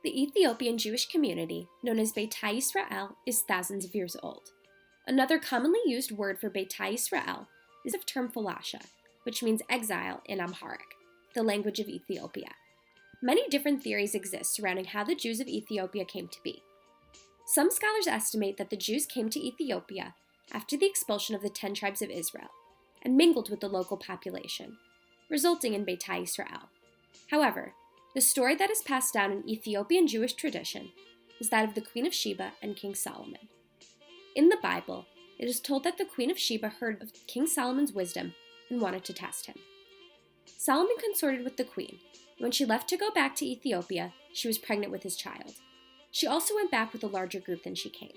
The Ethiopian Jewish community, known as Beit Yisrael, is thousands of years old. Another commonly used word for Beit Yisrael is the term falasha, which means exile in Amharic, the language of Ethiopia. Many different theories exist surrounding how the Jews of Ethiopia came to be. Some scholars estimate that the Jews came to Ethiopia after the expulsion of the 10 tribes of Israel and mingled with the local population, resulting in Beit Yisrael. However, the story that is passed down in Ethiopian Jewish tradition is that of the Queen of Sheba and King Solomon. In the Bible, it is told that the Queen of Sheba heard of King Solomon's wisdom and wanted to test him. Solomon consorted with the queen. When she left to go back to Ethiopia, she was pregnant with his child. She also went back with a larger group than she came.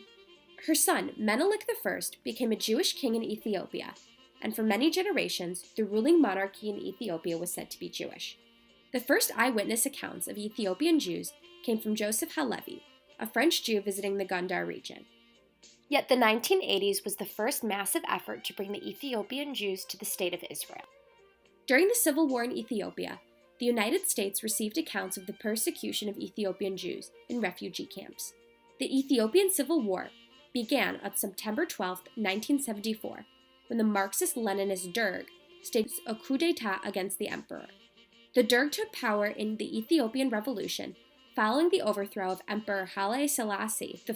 Her son, Menelik I, became a Jewish king in Ethiopia, and for many generations, the ruling monarchy in Ethiopia was said to be Jewish. The first eyewitness accounts of Ethiopian Jews came from Joseph Halevi, a French Jew visiting the Gondar region. Yet the 1980s was the first massive effort to bring the Ethiopian Jews to the State of Israel. During the civil war in Ethiopia, the United States received accounts of the persecution of Ethiopian Jews in refugee camps. The Ethiopian Civil War began on September 12, 1974, when the Marxist-Leninist Derg staged a coup d'etat against the emperor. The Derg took power in the Ethiopian Revolution following the overthrow of Emperor Haile Selassie I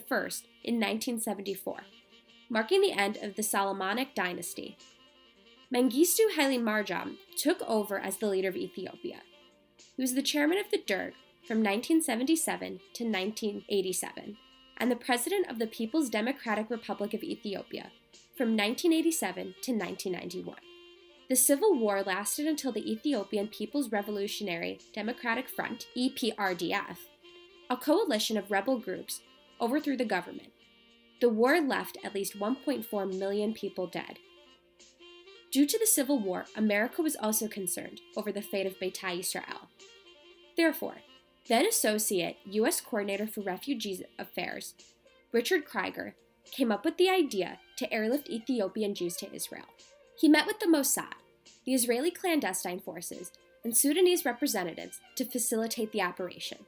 in 1974, marking the end of the Solomonic dynasty. Mengistu Haile Mariam took over as the leader of Ethiopia. He was the chairman of the Derg from 1977 to 1987, and the president of the People's Democratic Republic of Ethiopia from 1987 to 1991. The civil war lasted until the Ethiopian People's Revolutionary Democratic Front, EPRDF, a coalition of rebel groups, overthrew the government. The war left at least 1.4 million people dead. Due to the civil war, America was also concerned over the fate of Beit Yisrael. Therefore, then Associate U.S. Coordinator for Refugees Affairs, Richard Krieger, came up with the idea to airlift Ethiopian Jews to Israel. He met with the Mossad, the Israeli clandestine forces, and Sudanese representatives to facilitate the operation,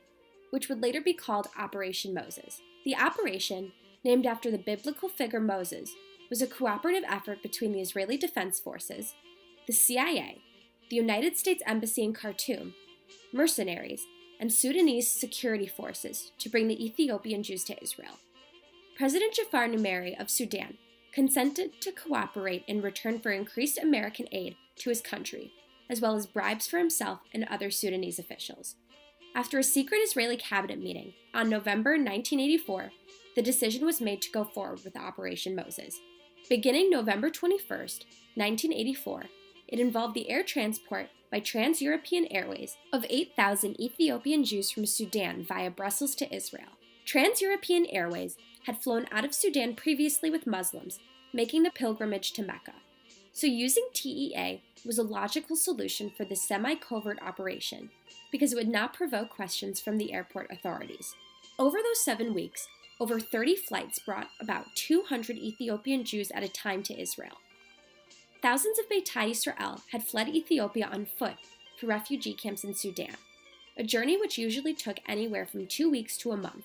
which would later be called Operation Moses. The operation, named after the biblical figure Moses, was a cooperative effort between the Israeli Defense Forces, the CIA, the United States Embassy in Khartoum, mercenaries, and Sudanese security forces to bring the Ethiopian Jews to Israel. President Jafar Numeri of Sudan consented to cooperate in return for increased American aid to his country, as well as bribes for himself and other Sudanese officials. After a secret Israeli cabinet meeting on November 1984, the decision was made to go forward with Operation Moses. Beginning November 21, 1984, it involved the air transport by Trans-European Airways of 8,000 Ethiopian Jews from Sudan via Brussels to Israel. Trans-European Airways had flown out of Sudan previously with Muslims, making the pilgrimage to Mecca. So using TEA was a logical solution for this semi-covert operation because it would not provoke questions from the airport authorities. Over those 7 weeks, over 30 flights brought about 200 Ethiopian Jews at a time to Israel. Thousands of Beit Yisrael had fled Ethiopia on foot to refugee camps in Sudan, a journey which usually took anywhere from 2 weeks to a month.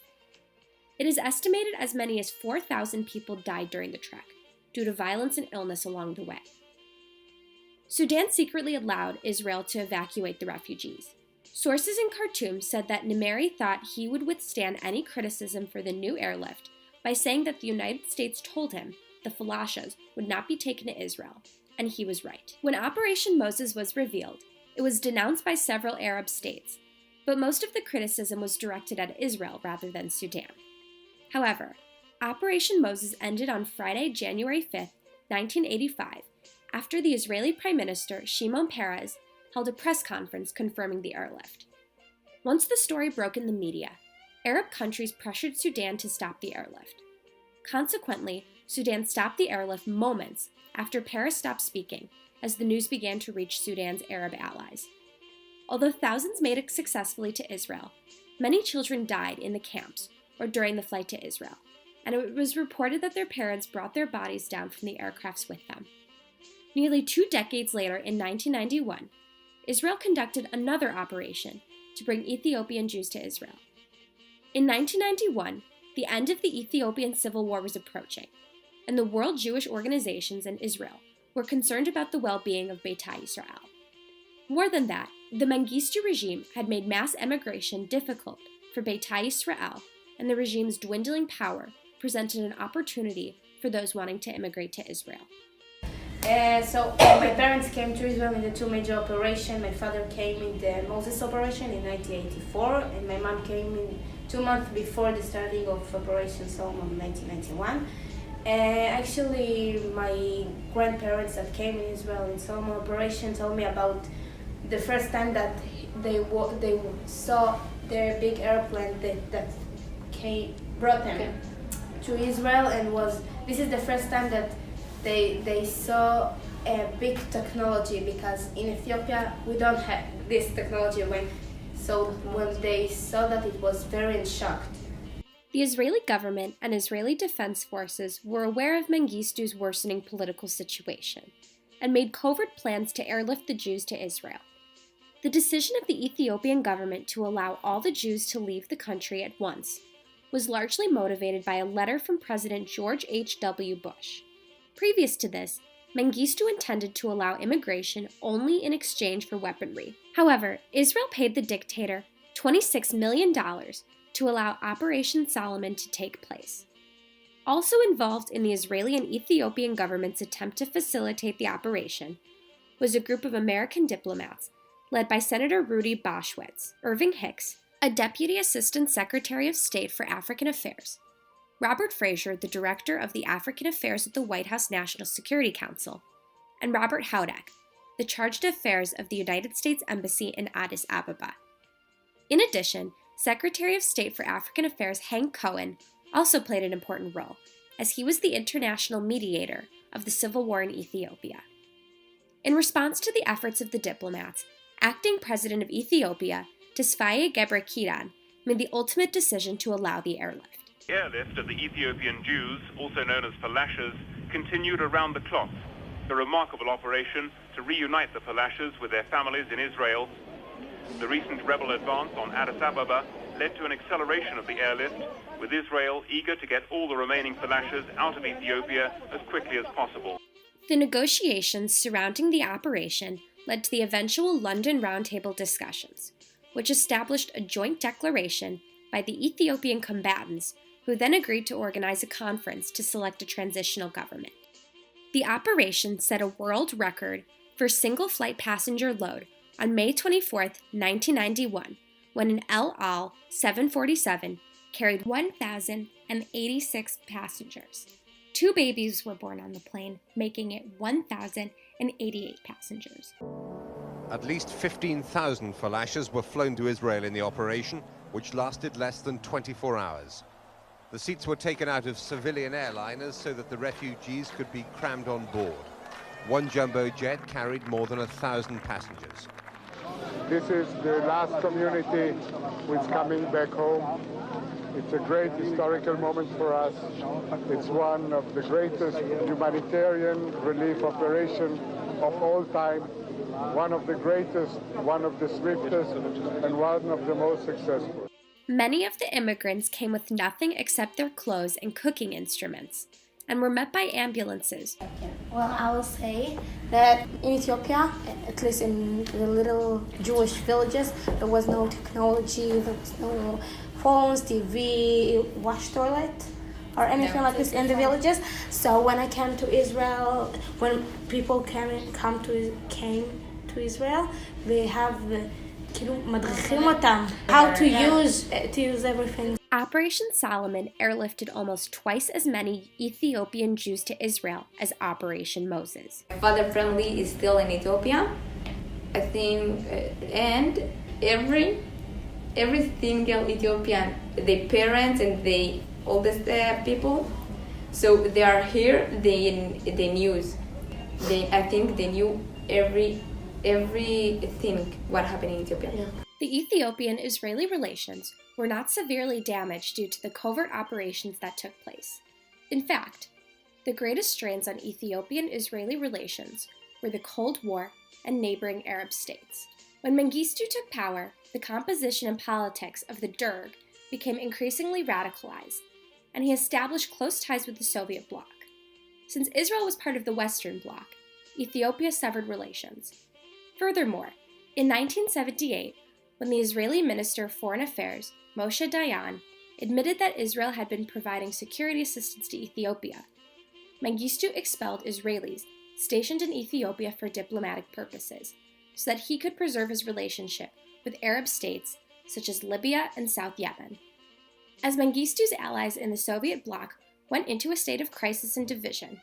It is estimated as many as 4,000 people died during the trek, due to violence and illness along the way. Sudan secretly allowed Israel to evacuate the refugees. Sources in Khartoum said that Numeri thought he would withstand any criticism for the new airlift by saying that the United States told him the falashas would not be taken to Israel, and he was right. When Operation Moses was revealed, it was denounced by several Arab states, but most of the criticism was directed at Israel rather than Sudan. However, Operation Moses ended on Friday, January 5, 1985, after the Israeli Prime Minister Shimon Peres held a press conference confirming the airlift. Once the story broke in the media, Arab countries pressured Sudan to stop the airlift. Consequently, Sudan stopped the airlift moments after Peres stopped speaking, as the news began to reach Sudan's Arab allies. Although thousands made it successfully to Israel, many children died in the camps or during the flight to Israel, and it was reported that their parents brought their bodies down from the aircrafts with them. Nearly 2 decades later, in 1991, Israel conducted another operation to bring Ethiopian Jews to Israel. In 1991, the end of the Ethiopian Civil War was approaching, and the World Jewish Organizations and Israel were concerned about the well-being of Beit Yisrael. More than that, the Mengistu regime had made mass emigration difficult for Beit Yisrael, and the regime's dwindling power presented an opportunity for those wanting to immigrate to Israel. So my parents came to Israel in the two major operations. My father came in the Moses operation in 1984, and my mom came in 2 months before the starting of Operation Solomon in 1991. Actually, my grandparents that came in Israel in Solomon operation told me about the first time that they saw their big airplane that brought them to Israel, and this is the first time that they saw a big technology, because in Ethiopia we don't have this technology. When they saw that, it was very shocked. The Israeli government and Israeli defense forces were aware of Mengistu's worsening political situation and made covert plans to airlift the Jews to Israel. The decision of the Ethiopian government to allow all the Jews to leave the country at once was largely motivated by a letter from President George H.W. Bush. Previous to this, Mengistu intended to allow immigration only in exchange for weaponry. However, Israel paid the dictator $26 million to allow Operation Solomon to take place. Also involved in the Israeli and Ethiopian government's attempt to facilitate the operation was a group of American diplomats led by Senator Rudy Boschwitz, Irving Hicks, a Deputy Assistant Secretary of State for African Affairs, Robert Fraser, the Director of the African Affairs at the White House National Security Council, and Robert Haudak, the Charge d'Affaires of the United States Embassy in Addis Ababa. In addition, Secretary of State for African Affairs Hank Cohen also played an important role, as he was the international mediator of the civil war in Ethiopia. In response to the efforts of the diplomats, acting President of Ethiopia, Tesfaye Gebrekidan, made the ultimate decision to allow the airlift. The airlift of the Ethiopian Jews, also known as falashas, continued around the clock. A remarkable operation to reunite the falashas with their families in Israel. The recent rebel advance on Addis Ababa led to an acceleration of the airlift, with Israel eager to get all the remaining falashas out of Ethiopia as quickly as possible. The negotiations surrounding the operation led to the eventual London Roundtable discussions, which established a joint declaration by the Ethiopian combatants, who then agreed to organize a conference to select a transitional government. The operation set a world record for single-flight passenger load on May 24, 1991, when an El Al 747 carried 1,086 passengers. 2 babies were born on the plane, making it 1,088 passengers. At least 15,000 falashas were flown to Israel in the operation, which lasted less than 24 hours. The seats were taken out of civilian airliners so that the refugees could be crammed on board. One jumbo jet carried more than 1,000 passengers. This is the last community which is coming back home. It's a great historical moment for us. It's one of the greatest humanitarian relief operations of all time, one of the greatest, one of the swiftest, and one of the most successful. Many of the immigrants came with nothing except their clothes and cooking instruments, and were met by ambulances. Well, I will say that in Ethiopia, at least in the little Jewish villages, there was no technology, there was no phones, TV, wash toilet, or anything like this in the villages. So when I came to Israel, when people came to Israel, they have מדריכים אותם how to use everything. Operation Solomon airlifted almost twice as many Ethiopian Jews to Israel as Operation Moses. My father family is still in Ethiopia, I think, and every single Ethiopian, the parents and the oldest people, so they are here. They knew everything what happened in Ethiopia. Yeah. The Ethiopian-Israeli relations were not severely damaged due to the covert operations that took place. In fact, the greatest strains on Ethiopian-Israeli relations were the Cold War and neighboring Arab states. When Mengistu took power, the composition and politics of the Derg became increasingly radicalized, and he established close ties with the Soviet bloc. Since Israel was part of the Western Bloc, Ethiopia severed relations. Furthermore, in 1978, when the Israeli Minister of Foreign Affairs, Moshe Dayan, admitted that Israel had been providing security assistance to Ethiopia, Mengistu expelled Israelis stationed in Ethiopia for diplomatic purposes, so that he could preserve his relationship with Arab states such as Libya and South Yemen. As Mengistu's allies in the Soviet bloc went into a state of crisis and division,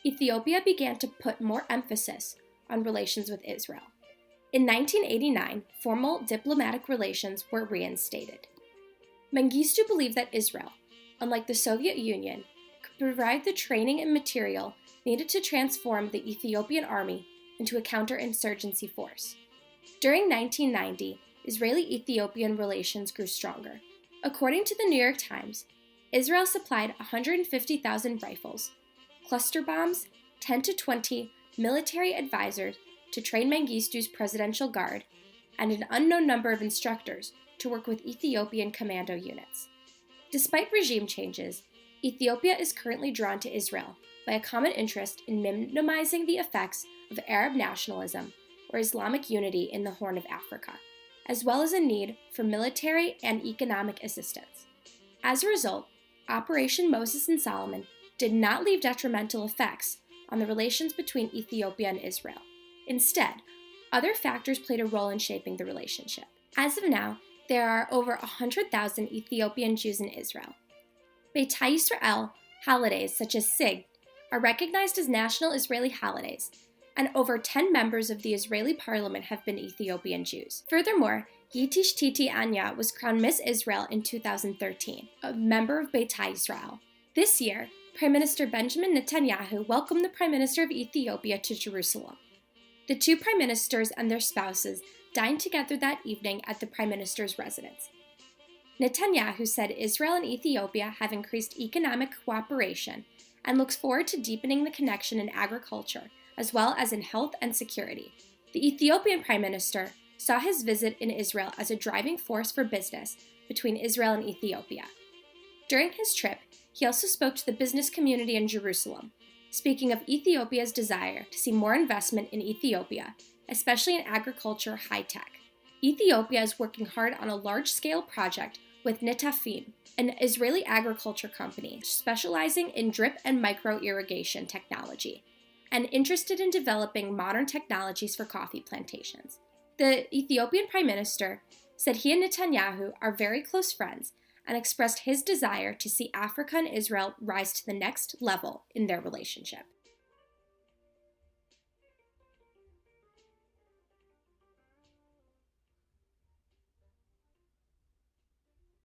Ethiopia began to put more emphasis on relations with Israel. In 1989, formal diplomatic relations were reinstated. Mengistu believed that Israel, unlike the Soviet Union, could provide the training and material needed to transform the Ethiopian army into a counterinsurgency force. During 1990, Israeli-Ethiopian relations grew stronger. According to the New York Times, Israel supplied 150,000 rifles, cluster bombs, 10 to 20 military advisors to train Mengistu's presidential guard, and an unknown number of instructors to work with Ethiopian commando units. Despite regime changes, Ethiopia is currently drawn to Israel by a common interest in minimizing the effects of Arab nationalism or Islamic unity in the Horn of Africa, as well as a need for military and economic assistance. As a result, Operation Moses and Solomon did not leave detrimental effects on the relations between Ethiopia and Israel. Instead, other factors played a role in shaping the relationship. As of now, there are over 100,000 Ethiopian Jews in Israel. Beit Yisrael holidays such as Sig are recognized as national Israeli holidays, and over 10 members of the Israeli parliament have been Ethiopian Jews. Furthermore, Yitish Titi Anya was crowned Miss Israel in 2013, a member of Beit Yisrael. This year, Prime Minister Benjamin Netanyahu welcomed the Prime Minister of Ethiopia to Jerusalem. The two prime ministers and their spouses dined together that evening at the Prime Minister's residence. Netanyahu said Israel and Ethiopia have increased economic cooperation and looks forward to deepening the connection in agriculture, as well as in health and security. The Ethiopian Prime Minister saw his visit in Israel as a driving force for business between Israel and Ethiopia. During his trip, he also spoke to the business community in Jerusalem, speaking of Ethiopia's desire to see more investment in Ethiopia, especially in agriculture high-tech. Ethiopia is working hard on a large-scale project with Netafim, an Israeli agriculture company specializing in drip and micro-irrigation technology, and interested in developing modern technologies for coffee plantations. The Ethiopian Prime Minister said he and Netanyahu are very close friends and expressed his desire to see Africa and Israel rise to the next level in their relationship.